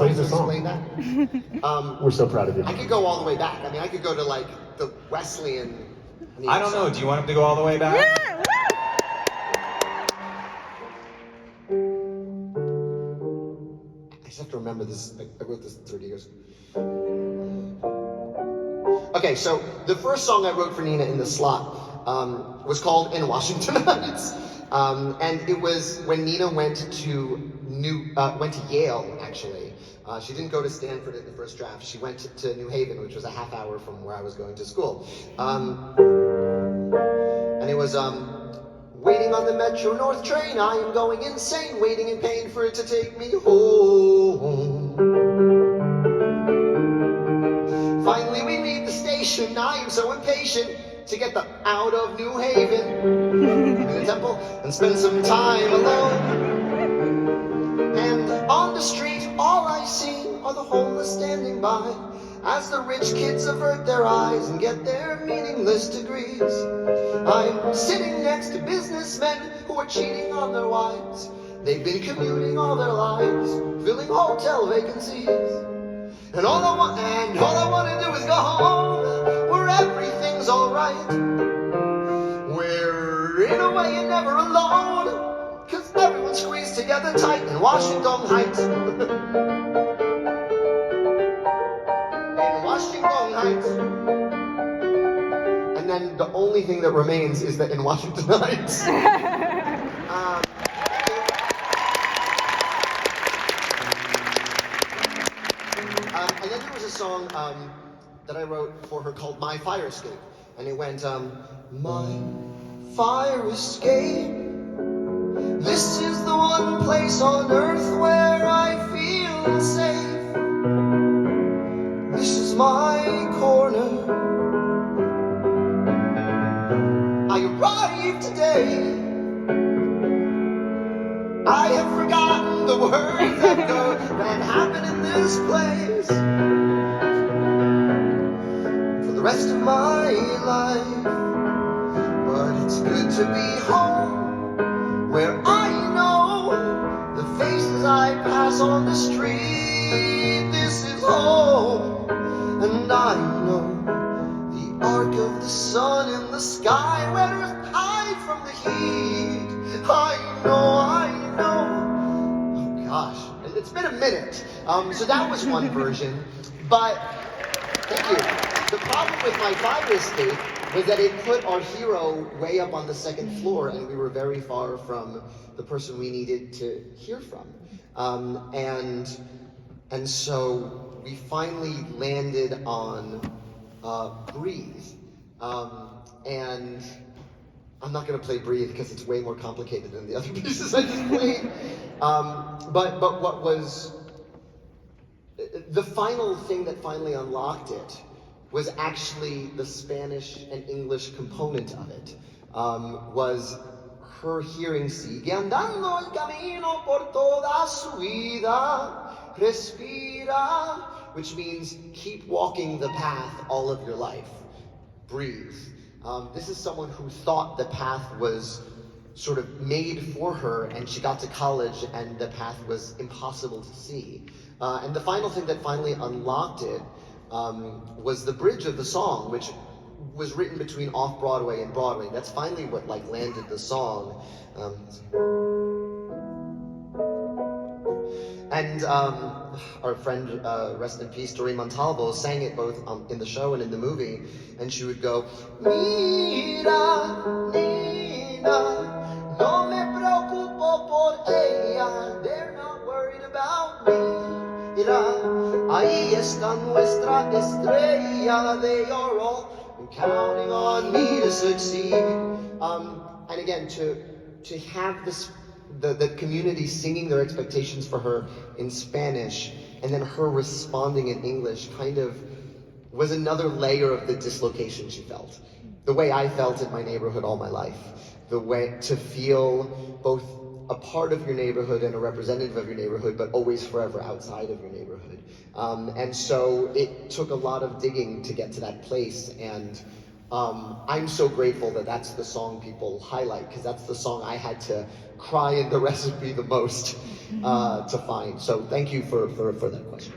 Praise the song. Explain that? We're so proud of you. I could go all the way back. I mean, I could go to like the Wesleyan. I don't know. Do you want him to go all the way back? Yeah, I just have to remember this. I wrote this 30 years ago. Okay, so the first song I wrote for Nina in the slot was called "In Washington Heights," and it was when Nina went to Yale. Actually, she didn't go to Stanford in the first draft. She went to New Haven, which was a half hour from where I was going to school, and it was waiting on the Metro North train. I am going insane, waiting in pain for it to take me home. Finally we leave the station. I am so impatient to get out of New Haven, in the temple, and spend some time alone. And on the street, all I see are the homeless standing by, as the rich kids avert their eyes and get their meaningless degrees. I'm sitting next to businessmen who are cheating on their wives. They've been commuting all their lives, filling hotel vacancies. And all I want to do is go home, where everything's alright, where in a way you're never alone, 'cause everyone's squeezed together tight in Washington Heights. In Washington Heights. And then the only thing that remains is that in Washington Heights. And then there was a song that I wrote for her called My Fire Escape. And it went, my fire escape, this is the one place on earth where I feel safe. This is my corner. I arrived today. I have forgotten the words that happen in this place for the rest of my life. But it's good to be home, where I know the faces I pass on the street. This is home, and I know the arc of the sun in the sky, where Earth hides from the heat. I know. Oh gosh, it's been a minute. So that was one version, but thank you. The problem with My Fire Escape was that it put our hero way up on the second floor, and we were very far from the person we needed to hear from. And so we finally landed on Breathe. And I'm not going to play Breathe because it's way more complicated than the other pieces I just played. But what was the final thing that finally unlocked it was actually the Spanish and English component of it. Was her hearing "Sigue andando el camino por toda su vida, respira," which means keep walking the path all of your life. Breathe. This is someone who thought the path was sort of made for her, and she got to college and the path was impossible to see. And the final thing that finally unlocked it was the bridge of the song, which was written between off-Broadway and Broadway. That's finally what landed the song. And our friend, rest in peace, Doreen Montalvo, sang it both in the show and in the movie. And she would go, "Mira, Nina, no me preocupo por ella. They're not worried about me. Mira, ahí está nuestra estrella. They are all counting on me to succeed." And again, to have this, the community singing their expectations for her in Spanish, and then her responding in English, kind of was another layer of the dislocation she felt. The way I felt in my neighborhood all my life. The way to feel both a part of your neighborhood and a representative of your neighborhood, but always forever outside of your neighborhood. And so it took a lot of digging to get to that place, and I'm so grateful that that's the song people highlight, because that's the song I had to cry in the recipe the most to find. So thank you for that question.